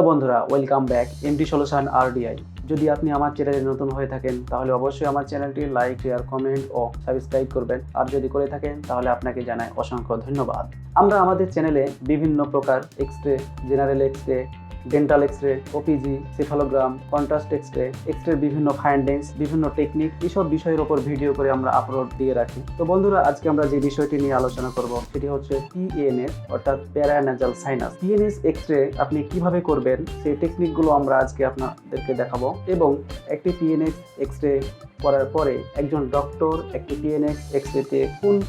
বন্ধুরা, welcome back MD solution আরডিআই। যদি আপনি আমার চ্যানেলে নতুন হয়ে থাকেন তাহলে অবশ্যই আমার চ্যানেলটি লাইক, শেয়ার, কমেন্ট ও সাবস্ক্রাইব করবেন। আর যদি করে থাকেন তাহলে আপনাকে জানাই অসংখ্য ধন্যবাদ। আমরা আমাদের চ্যানেলে বিভিন্ন প্রকার x-ray, general x-ray, dental x-ray, OPG, cephalogram, contrast x-ray বিভিন্ন ফাইন্ডিংস, বিভিন্ন টেকনিক, এইসব বিষয়ের উপর ভিডিও করে আমরা আপলোড দিয়ে রাখি। তো বন্ধুরা, আজকে আমরা যে বিষয়টি নিয়ে আলোচনা করব সেটি হচ্ছে পিএনএস অর্থাৎ প্যারানাজাল সাইনাস। পিএনএস এক্স-রে আপনি কিভাবে করবেন সেই টেকনিকগুলো আমরা আজকে আপনাদেরকে দেখাবো। এবং একটি পিএনএস এক্স-রে করার পরে একজন ডক্টর একটি পিএনএস এক্স-রেতে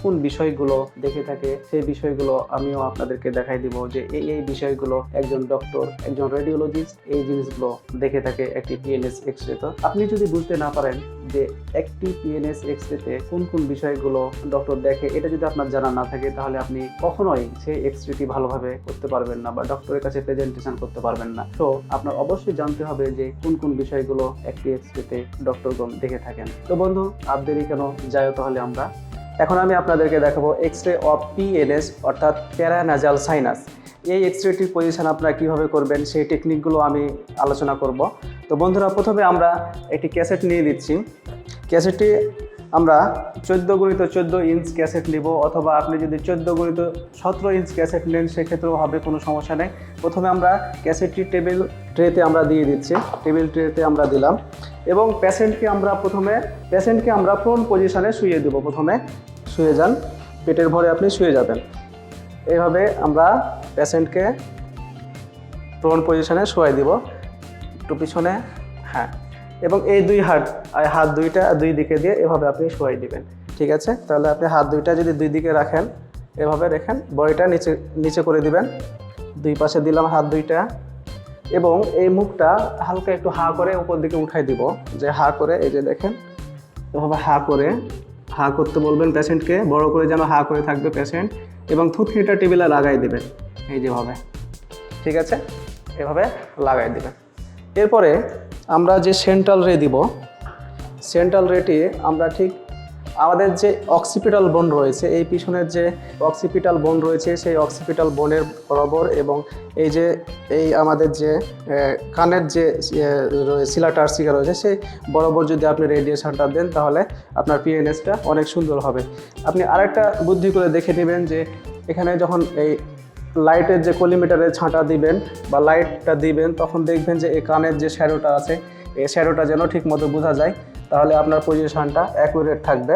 কোন বিষয়গুলো দেখে থাকে সেই বিষয়গুলো আমিও আপনাদেরকে দেখাই দিব, যে এই বিষয়গুলো একজন ডক্টর, একজন রেডিওলজিস্ট এই জিনিসগুলো দেখে থাকে একটি পিএনএস এক্স-রে। তো আপনি যদি বুঝতে না পারেন যে একটি পিএনএস এক্স-রেতে কোন বিষয়গুলো ডক্টর দেখে, এটা যদি আপনার জানা না থাকে তাহলে আপনি কখনোই সেই এক্স-রেটি ভালোভাবে করতে পারবেন না বা ডক্টরের কাছে প্রেজেন্টেশন করতে পারবেন না। তো আপনার অবশ্যই জানতে হবে যে কোন বিষয়গুলো একটি এক্স-রেতে ডক্টরগণ দেখে থাকেন। তো বন্ধু, আর দেরি কেন, যাই তাহলে আমরা এখন আমি আপনাদেরকে দেখাবো এক্স-রে অফ পিএনএস অর্থাৎ প্যারানাজাল সাইনাস। এই এক্স-রেটির পজিশন আপনারা কীভাবে করবেন সেই টেকনিকগুলো আমি আলোচনা করব। তো বন্ধুরা, প্রথমে আমরা একটি ক্যাসেট নিয়ে দিচ্ছি। ক্যাসেটটি আমরা 14x14 ইঞ্চ ক্যাসেট নিব, অথবা আপনি যদি 14x17 ইঞ্চ ক্যাসেট নেন সেক্ষেত্রেও হবে, কোনো সমস্যা নেই। প্রথমে আমরা ক্যাসেটটি টেবিল ট্রেতে আমরা দিয়ে দিচ্ছি, টেবিল ট্রেতে আমরা দিলাম এবং পেশেন্টকে আমরা প্রোন পজিশনে শুইয়ে দেব। প্রথমে শুয়ে যান, পেটের ভরে আপনি শুয়ে যাবেন। এইভাবে আমরা পেশেন্টকে প্রোন পজিশনে শুয়ে দিব, একটু পিছনে, হ্যাঁ, এবং এই হাত দুইটা দুই দিকে দিয়ে এভাবে আপনি শুয়ে দিবেন। ঠিক আছে, তাহলে আপনি হাত দুইটা যদি দুই দিকে রাখেন, এভাবে রেখেন, বডিটা নিচে করে দিবেন। দুই পাশে দিলাম হাত দুইটা এবং এই মুখটা হালকা একটু হা করে উপর দিকে উঠাই দিব, যে হা করে, এই যে দেখেন, এভাবে হা করতে বলবেন পেশেন্টকে, বড় করে যেন হা করে থাকবে পেশেন্ট, এবং থুতনিটা টেবিলে লাগাই দিবেন, এই যেভাবে। ঠিক আছে, এভাবে লাগাই দিবেন। এরপরে আমরা যে সেন্ট্রাল রে দিব, সেন্ট্রাল রেটি আমরা ঠিক আমাদের যে অক্সিপিটাল বোন রয়েছে, এই পিছনের যে অক্সিপিটাল বোন রয়েছে সেই অক্সিপিটাল বোনের বরাবর, এবং এই আমাদের যে কানের যে সিলাটার্সিকা রয়েছে সেই বরাবর যদি আপনি রেডিয়েশনটা দেন তাহলে আপনার পিএনএসটা অনেক সুন্দর হবে। আপনি আরেকটা বুদ্ধি করে দেখে নেবেন যে এখানে যখন এই লাইটের যে কলিমিটারের ছাঁটা দিবেন বা লাইটটা দিবেন, তখন দেখবেন যে এই কানের যে শ্যাডোটা আছে এই শ্যাডোটা যেন ঠিক মতো বোঝা যায়, তাহলে আপনার পজিশনটা অ্যাকুরেট থাকবে।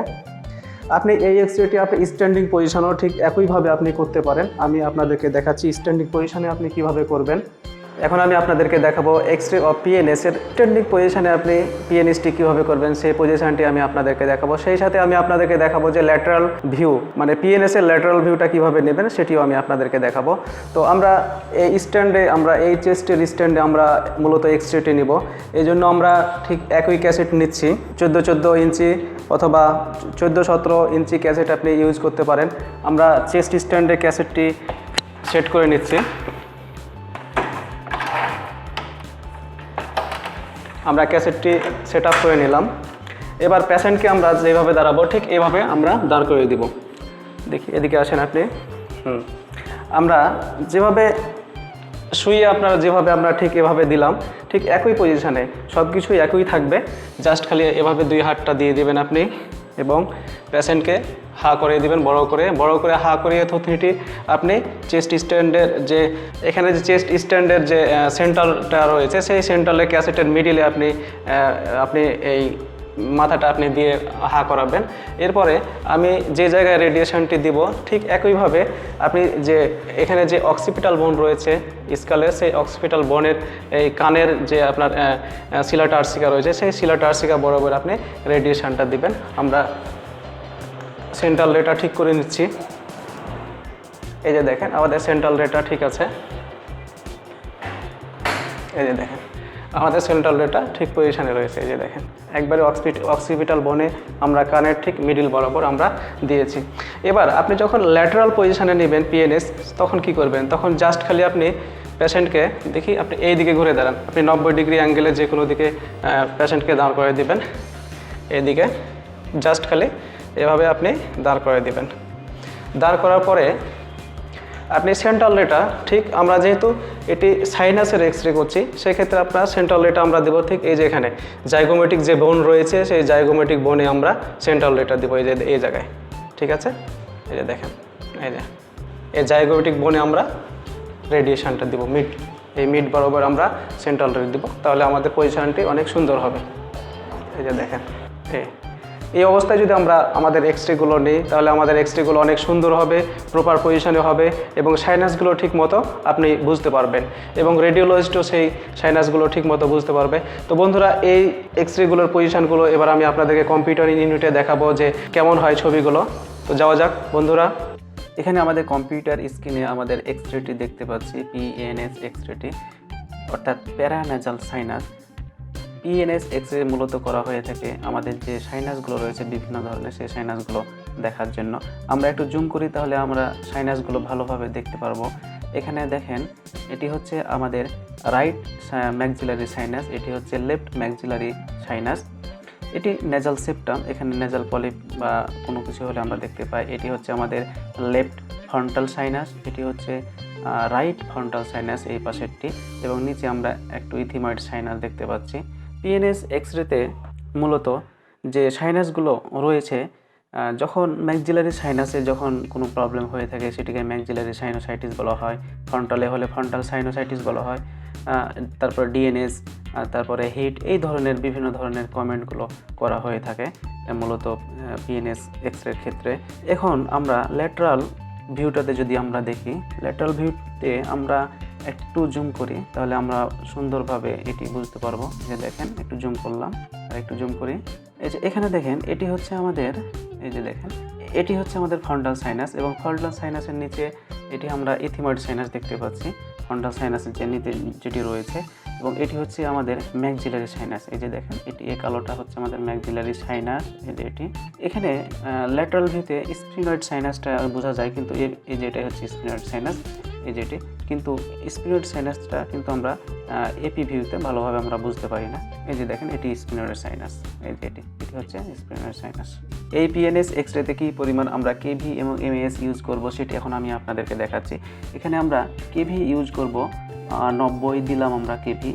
আপনি এই এক্স-রেটি আপনি স্ট্যান্ডিং পজিশনও ঠিক একইভাবে আপনি করতে পারেন। আমি আপনাদেরকে দেখাচ্ছি স্ট্যান্ডিং পজিশনে আপনি কিভাবে করবেন। এখন আমি আপনাদেরকে দেখাবো এক্স-রে অফ পিএনএসের স্ট্যান্ডিং পজিশনে আপনি পিএনএসটি কীভাবে করবেন সেই পজিশনটি আমি আপনাদেরকে দেখাবো। সেই সাথে আমি আপনাদেরকে দেখাবো যে ল্যাটারাল ভিউ, মানে পিএনএসের ল্যাটারাল ভিউটা কীভাবে নেবেন সেটিও আমি আপনাদেরকে দেখাবো। তো আমরা এই চেস্টের স্ট্যান্ডে আমরা মূলত এক্স-রেটি নিব, এই জন্য আমরা ঠিক একই ক্যাসেট নিচ্ছি। 14 ইঞ্চি অথবা 14-17 ইঞ্চি ক্যাসেট আপনি ইউজ করতে পারেন। আমরা চেস্ট স্ট্যান্ডে ক্যাসেটটি সেট করে নিচ্ছি। আমরা ক্যাসেটটি সেট আপ করে নিলাম। এবার পেশেন্টকে আমরা যেভাবে দাঁড়াবো ঠিক এইভাবে আমরা দাঁড় করে দিব। দেখি, এদিকে আসেন আপনি। আমরা যেভাবে শুয়ে আমরা ঠিক এভাবে দিলাম, ঠিক একই পজিশানে সব কিছুই একই থাকবে, জাস্ট খালি এভাবে দুই হাতটা দিয়ে দিবেন আপনি এবং পেশেন্টকে হা করে দিবেন, বড় করে হা করিয়ে থুতনিটি আপনি চেস্ট স্ট্যান্ডের যে এখানে যে চেস্ট স্ট্যান্ডের যে সেন্ট্রালটা রয়েছে সেই সেন্ট্রালের ক্যাসেটের মিডিলে আপনি এই মাথাটা আপনি দিয়ে হা করাবেন। এরপরে আমি যে জায়গায় রেডিয়েশনটি দিব ঠিক একইভাবে আপনি যে এখানে যে অক্সিপিটাল বোন রয়েছে স্কালের, সেই অক্সিপিটাল বোনের এই কানের যে আপনার সিলাটার্সিকা রয়েছে সেই সিলাটার্সিকা বরাবর আপনি রেডিয়েশনটা দিবেন। আমরা সেন্ট্রাল রেটা ঠিক করে নিচ্ছি। এই যে দেখেন আমাদের সেন্ট্রাল রেটা ঠিক আছে, এই যে দেখেন আমাদের সেন্ট্রাল রেটা ঠিক পজিশনে রয়েছে। এই যে দেখেন একবারে অক্সিপিটাল বোনে আমরা কানের ঠিক মিডিল বরাবর আমরা দিয়েছি। এবার আপনি যখন ল্যাটারাল পজিশনে নেবেন পিএনএস, তখন কি করবেন, তখন জাস্ট খালি আপনি পেশেন্টকে দেখি আপনি এই দিকে ঘুরে দাঁড়ান, আপনি 90 ডিগ্রি অ্যাঙ্গেলে যে কোনো দিকে পেশেন্টকে দাঁড় করে দিবেন। এইদিকে জাস্ট খালি এভাবে আপনি দাঁড় করে দিবেন। দাঁড় করার পরে আপনি সেন্ট্রাল রেটা ঠিক আমরা যেহেতু এটি সাইনাসের এক্সরে করছি, সেক্ষেত্রে আপনার সেন্ট্রাল রেটা আমরা দেবো ঠিক এই যে এখানে জাইগোমেটিক যে বোন রয়েছে সেই জাইগোমেটিক বোনে আমরা সেন্ট্রাল রেটা দেবো এই যে এই জায়গায়, ঠিক আছে। এই যে দেখেন এই যে এই জাইগোমেটিক বোনে আমরা রেডিয়েশনটা দিব মিড, এই মিড বরাবর আমরা সেন্ট্রাল রেট দিব, তাহলে আমাদের পজিশনটি অনেক সুন্দর হবে। এই যে দেখেন এই অবস্থায় যদি আমরা আমাদের এক্সরেগুলো নিই তাহলে আমাদের এক্সরেগুলো অনেক সুন্দর হবে, প্রপার পজিশনে হবে এবং সাইনাসগুলো ঠিক মতো আপনি বুঝতে পারবেন এবং রেডিওলজিস্টও সেই সাইনাসগুলো ঠিক মতো বুঝতে পারবে। তো বন্ধুরা এই এক্সরেগুলোর পজিশনগুলো এবার আমি আপনাদেরকে কম্পিউটার ইউনিটে দেখাবো যে কেমন হয় ছবিগুলো। তো যাওয়া যাক বন্ধুরা। এখানে আমাদের কম্পিউটার স্ক্রিনে আমাদের এক্সরেটি দেখতে পাচ্ছি, পিএনএস এক্সরেটি অর্থাৎ প্যারানেজাল সাইনাস। পিএনএস এক্সরে মূলত করা হয়ে থাকে আমাদের যে সাইনাসগুলো রয়েছে বিভিন্ন ধরনের সেই সাইনাসগুলো দেখার জন্য। আমরা একটু জুম করি তাহলে আমরা সাইনাসগুলো ভালোভাবে দেখতে পারবো। এখানে দেখেন এটি হচ্ছে আমাদের রাইট ম্যাক্সিলারি সাইনাস, এটি হচ্ছে লেফট ম্যাক্সিলারি সাইনাস। এটি নেজাল সেপ্টাম, এখানে নেজাল পলিপ বা কোনো কিছু হলে আমরা দেখতে পাই। এটি হচ্ছে আমাদের লেফট ফ্রন্টাল সাইনাস, এটি হচ্ছে রাইট ফ্রন্টাল সাইনাস এই পাশেরটি, এবং নিচে আমরা একটু ইথিময়েড সাইনাস দেখতে পাচ্ছি। পিএনএস এক্সরেতে মূলত যে সাইনাসগুলো রয়েছে, যখন ম্যাক্সিলারি সাইনাসে যখন কোনো প্রবলেম হয়ে থাকে সেটিকে ম্যাক্সিলারি সাইনোসাইটিস বলা হয়, ফ্রন্টালে হলে ফ্রন্টাল সাইনোসাইটিস বলা হয়, তারপর ডিএনএস, তারপরে হিট, এই ধরনের বিভিন্ন ধরনের কমেন্টগুলো করা হয়ে থাকে মূলত পিএনএস এক্সরের ক্ষেত্রে। এখন আমরা ল্যাটারাল ভিউটাতে যদি আমরা দেখি, ল্যাটারাল ভিউতে আমরা একটু জুম করি তাহলে আমরা সুন্দরভাবে এটি বুঝতে পারবো। যে দেখেন একটু জুম করলাম আর একটু জুম করি, এই যে এখানে দেখেন এটি হচ্ছে আমাদের, এই যে দেখেন এটি হচ্ছে আমাদের ফ্রন্টাল সাইনাস এবং ফ্রন্টাল সাইনাসের নিচে এটি আমরা ইথিময়েড সাইনাস দেখতে পাচ্ছি, ফ্রন্টাল সাইনাসের যে নিচে যেটি রয়েছে, এবং এটি হচ্ছে আমাদের ম্যাক্সিলারি সাইনাস। এই যে দেখেন এটি এই কালোটা হচ্ছে আমাদের ম্যাক্সিলারি সাইনাস। এই যে এটি এখানে ল্যাটারাল ভিউতে স্পিনয়েড সাইনাসটা বোঝা যায়, কিন্তু এই যে এটাই হচ্ছে স্পিনয়েড সাইনাস, এই যেটি, কিন্তু স্পিনয়েড সাইনাসটা কিন্তু আমরা এপি ভিউতে ভালোভাবে আমরা বুঝতে পারি না। এই যে দেখেন এটি স্পিনয়েড সাইনাস, এই যে এটি হচ্ছে স্পিনয়েড সাইনাস। এই পিএনএস এক্সরেতে কী পরিমাণ আমরা কেভি এবং এমএএস ইউজ করব সেটি এখন আমি আপনাদেরকে দেখাচ্ছি। এখানে আমরা কেভি ইউজ করব 90 দিলাম আমরা কেভি,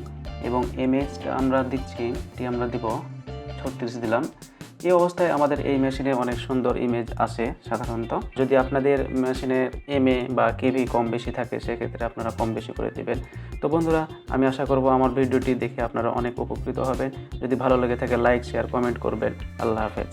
এবং এমএএসটা আমরা দিচ্ছি, এটি আমরা দিব 36 দিলাম। এই অবস্থায় আমাদের এই মেশিনে অনেক সুন্দর ইমেজ আসে সাধারণত। যদি আপনাদের মেশিনে এমএ বা কেভি কম বেশি থাকে সেক্ষেত্রে আপনারা কম বেশি করে দেবেন। তো বন্ধুরা, আমি আশা করব আমার ভিডিওটি দেখে আপনারা অনেক উপকৃত হবেন। যদি ভালো লেগে থাকে লাইক, শেয়ার, কমেন্ট করবেন। আল্লাহ হাফেজ।